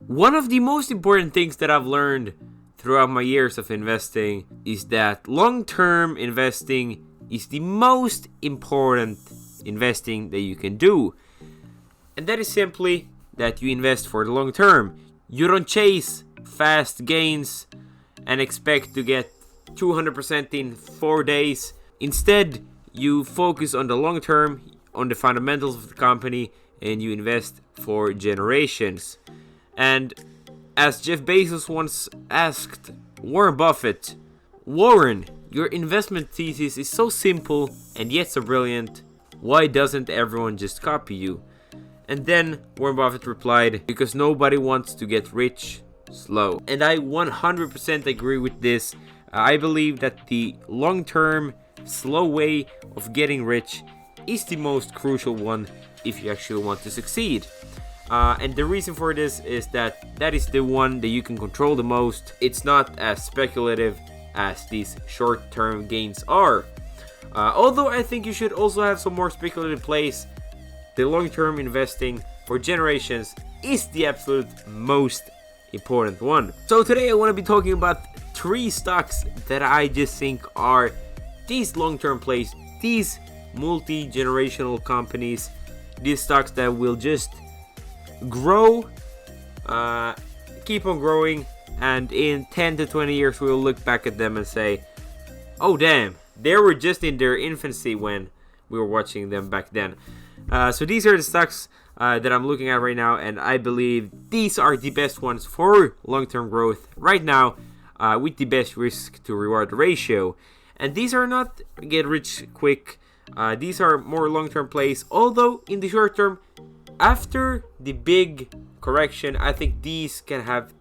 One of the most important things that I've learned throughout my years of investing is that long-term investing is the most important investing that you can do. And that is simply that you invest for the long term. You don't chase fast gains and expect to get 200% in 4 days. Instead, you focus on the long term, on the fundamentals of the company, and you invest for generations. And as Jeff Bezos once asked Warren Buffett, "Warren, your investment thesis is so simple and yet so brilliant. Why doesn't everyone just copy you?" And then Warren Buffett replied, "Because nobody wants to get rich slow." And I 100% agree with this. I believe that the long-term, slow way of getting rich is the most crucial one if you actually want to succeed. And the reason for this is that is the one that you can control the most. It's not as speculative as these short-term gains are. Although I think you should also have some more speculative plays, the long-term investing for generations is the absolute most important one. So today I want to be talking about 3 stocks that I just think are these long-term plays, these multi-generational companies, these stocks that will just grow, keep on growing, and in 10 to 20 years we'll look back at them and say, "Oh damn, they were just in their infancy when we were watching them back then." So these are the stocks that I'm looking at right now, and I believe these are the best ones for long-term growth right now, with the best risk to reward ratio. And these are not get rich quick. These are more long-term plays, although in the short term, after the big correction, I think these can have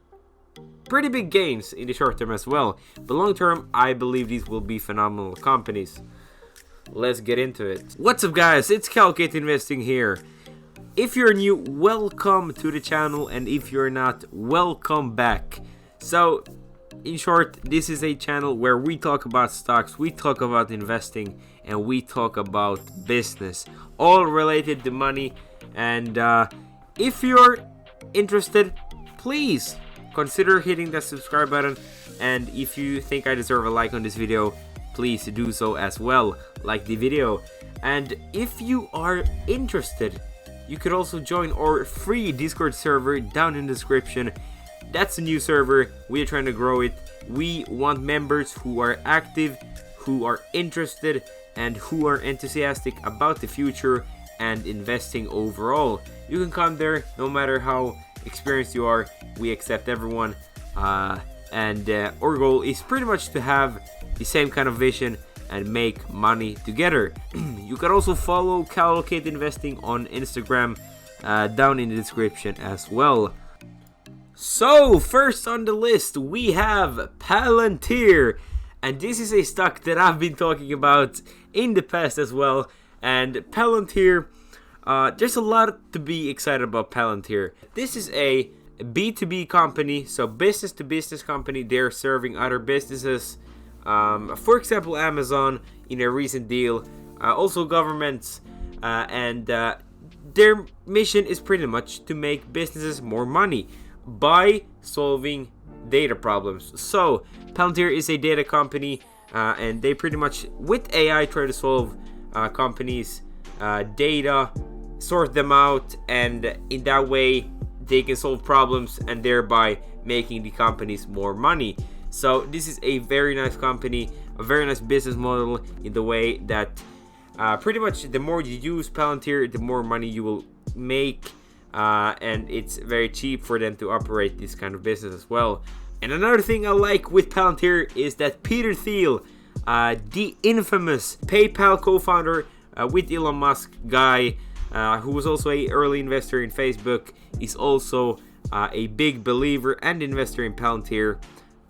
pretty big gains in the short term as well. But long term, I believe these will be phenomenal companies. Let's get into it. What's up guys, it's Calculate Investing here. If you're new, welcome to the channel, and if you're not, welcome back. So in short, this is a channel where we talk about stocks, we talk about investing, and we talk about business, all related to money. And if you're interested, please consider hitting that subscribe button, and if you think I deserve a like on this video, please do so as well. Like the video. And if you are interested, you could also join our free Discord server down in the description. That's a new server. We are trying to grow it. We want members who are active, who are interested, and who are enthusiastic about the future and investing overall. You can come there no matter how experienced you are. We accept everyone, and our goal is pretty much to have the same kind of vision and make money together. You can also follow Calculate Investing on Instagram, down in the description as well. So first on the list we have Palantir, and this is a stock that I've been talking about in the past as well. And Palantir, there's a lot to be excited about Palantir. This is a B2B company, so business to business company. They're serving other businesses, for example Amazon in a recent deal, also governments, and their mission is pretty much to make businesses more money by solving data problems. So Palantir is a data company, and they pretty much with AI try to solve companies' data, sort them out, and in that way they can solve problems and thereby making the companies more money. So this is a very nice company, a very nice business model in the way that pretty much the more you use Palantir, the more money you will make, and it's very cheap for them to operate this kind of business as well. And another thing I like with Palantir is that Peter Thiel, the infamous PayPal co-founder with Elon Musk guy, who was also an early investor in Facebook, is also a big believer and investor in Palantir.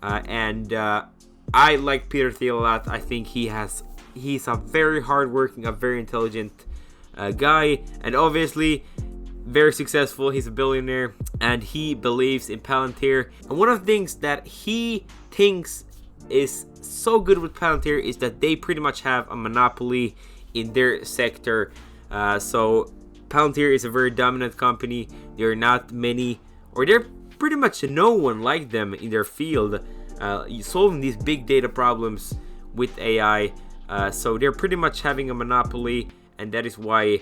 And I like Peter Thiel a lot. I think he's a very hardworking, a very intelligent guy, and obviously very successful. He's a billionaire, and he believes in Palantir. And one of the things that he thinks is so good with Palantir is that they pretty much have a monopoly in their sector. So Palantir is a very dominant company. There are not many, or there pretty much no one like them in their field, solving these big data problems with AI. So they're pretty much having a monopoly, and that is why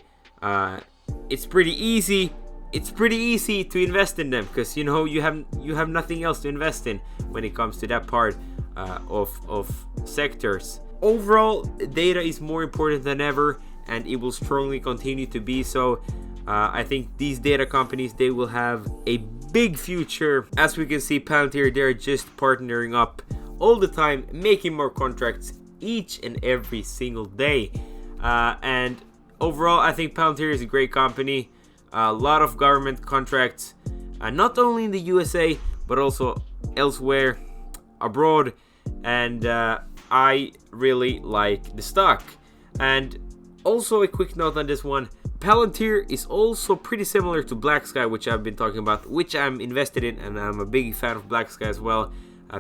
it's pretty easy. It's pretty easy to invest in them, because you have nothing else to invest in when it comes to that part of sectors. Overall, data is more important than ever, and it will strongly continue to be so. I think these data companies, they will have a big future. As we can see, Palantir, they're just partnering up all the time, making more contracts each and every single day. And overall, I think Palantir is a great company. A lot of government contracts, not only in the USA, but also elsewhere abroad. And I really like the stock. And also a quick note on this one. Palantir is also pretty similar to Black Sky, which I've been talking about, which I'm invested in, and I'm a big fan of Black Sky as well.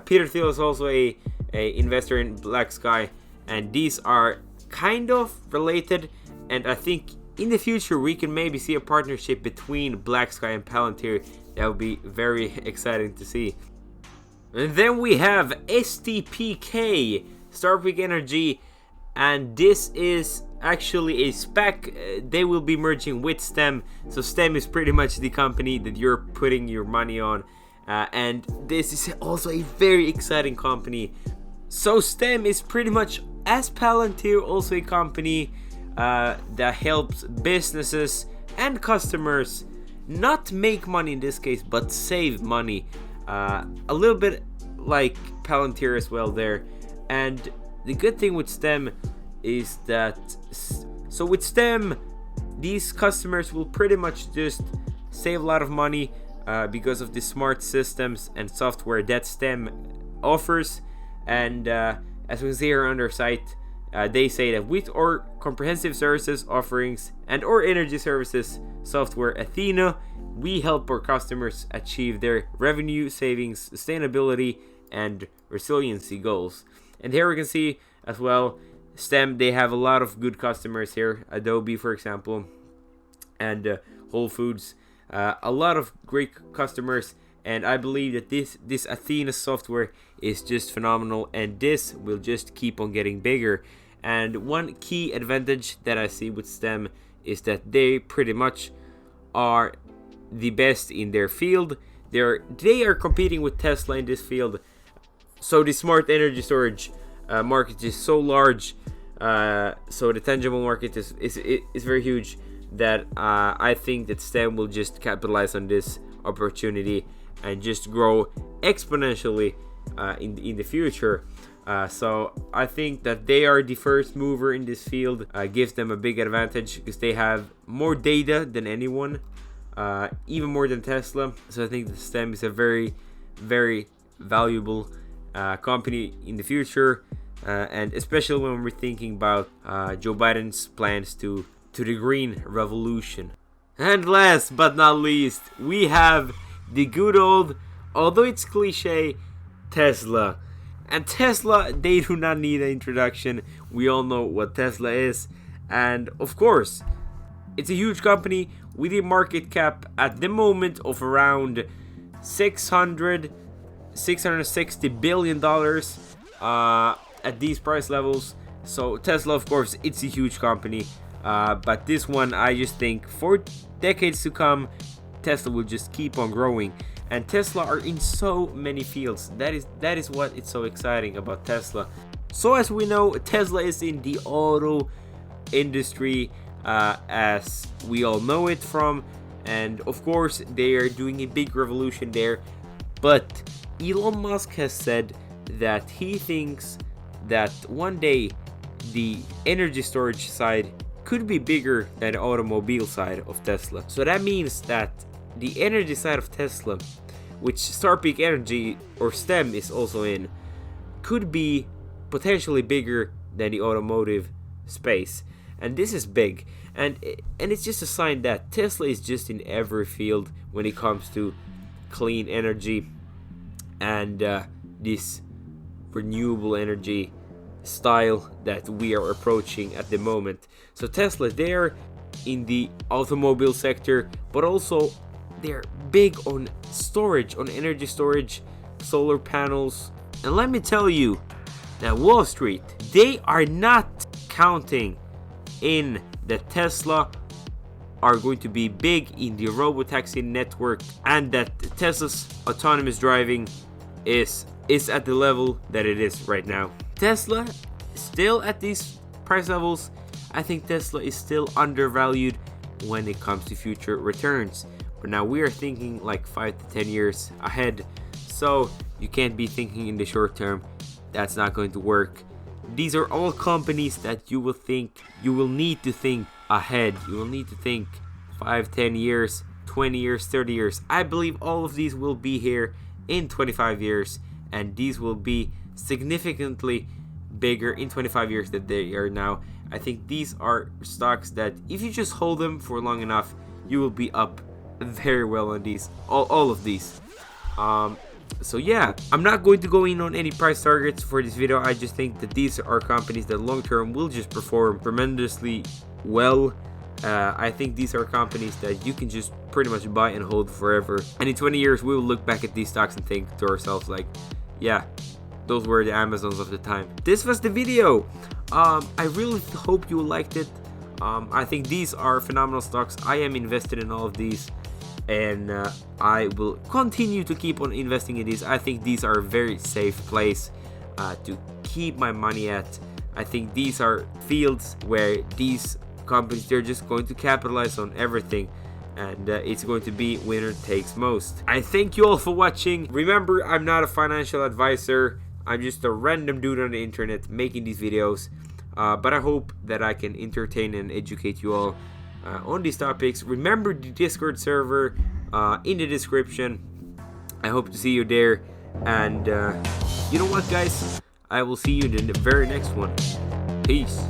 Peter Thiel is also a investor in Black Sky, and these are kind of related, and I think in the future we can maybe see a partnership between Black Sky and Palantir. That would be very exciting to see. And then we have STPK, Starpeak Energy, and this is actually a SPAC. They will be merging with STEM, so STEM is pretty much the company that you're putting your money on, and this is also a very exciting company. So STEM is pretty much, as Palantir, also a company that helps businesses and customers not make money in this case, but save money, a little bit like Palantir as well there. And the good thing with STEM is that, so with STEM, these customers will pretty much just save a lot of money because of the smart systems and software that STEM offers. And as we can see here on their site, they say that with our comprehensive services offerings and our energy services software Athena, we help our customers achieve their revenue, savings, sustainability, and resiliency goals. And here we can see as well, STEM, they have a lot of good customers here. Adobe, for example, and Whole Foods, a lot of great customers. And I believe that this Athena software is just phenomenal, and this will just keep on getting bigger. And one key advantage that I see with STEM is that they pretty much are the best in their field. They are competing with Tesla in this field. So the smart energy storage market is so large, so the tangible market is very huge, that I think that STEM will just capitalize on this opportunity and just grow exponentially in the future. So I think that they are the first mover in this field, gives them a big advantage because they have more data than anyone, even more than Tesla. So I think that STEM is a very, very valuable company in the future, and especially when we're thinking about Joe Biden's plans to the green revolution. And last but not least, we have the good old, although it's cliche, Tesla. And Tesla, they do not need an introduction. We all know what Tesla is. And of course, it's a huge company with a market cap at the moment of around $660 billion at these price levels. So Tesla, of course, it's a huge company. But this one, I just think for decades to come, Tesla will just keep on growing. And Tesla are in so many fields. That is what is so exciting about Tesla. So as we know, Tesla is in the auto industry, as we all know it from. And of course, they are doing a big revolution there. But Elon Musk has said that he thinks that one day the energy storage side could be bigger than the automobile side of Tesla. So that means that the energy side of Tesla, which Starpeak Energy or STEM is also in, could be potentially bigger than the automotive space. And this is big, and it's just a sign that Tesla is just in every field when it comes to clean energy and this renewable energy style that we are approaching at the moment. So Tesla, they're in the automobile sector, but also they're big on storage, on energy storage, solar panels. And let me tell you that Wall Street, they are not counting in that Tesla are going to be big in the robotaxi network, and that Tesla's autonomous driving is at the level that it is right now. Tesla still at these price levels, I think Tesla is still undervalued when it comes to future returns. But now we are thinking like 5 to 10 years ahead, so you can't be thinking in the short term. That's not going to work. These are all companies that you will need to think ahead. You will need to think 5, 10 years, 20 years, 30 years. I believe all of these will be here in 25 years, and these will be significantly bigger in 25 years than they are now. I think these are stocks that if you just hold them for long enough, you will be up very well on these, all of these. So yeah, I'm not going to go in on any price targets for this video. I just think that these are companies that long term will just perform tremendously well. I think these are companies that you can just pretty much buy and hold forever. And in 20 years, we will look back at these stocks and think to ourselves like, yeah, those were the Amazons of the time. This was the video. I really hope you liked it. I think these are phenomenal stocks. I am invested in all of these, and I will continue to keep on investing in these. I think these are a very safe place to keep my money at. I think these are fields where these companies, they're just going to capitalize on everything, and it's going to be winner takes most. I thank you all for watching. Remember, I'm not a financial advisor. I'm just a random dude on the internet making these videos, but I hope that I can entertain and educate you all on these topics. Remember the Discord server in the description. I hope to see you there, and you know what, guys, I will see you in the very next one. Peace.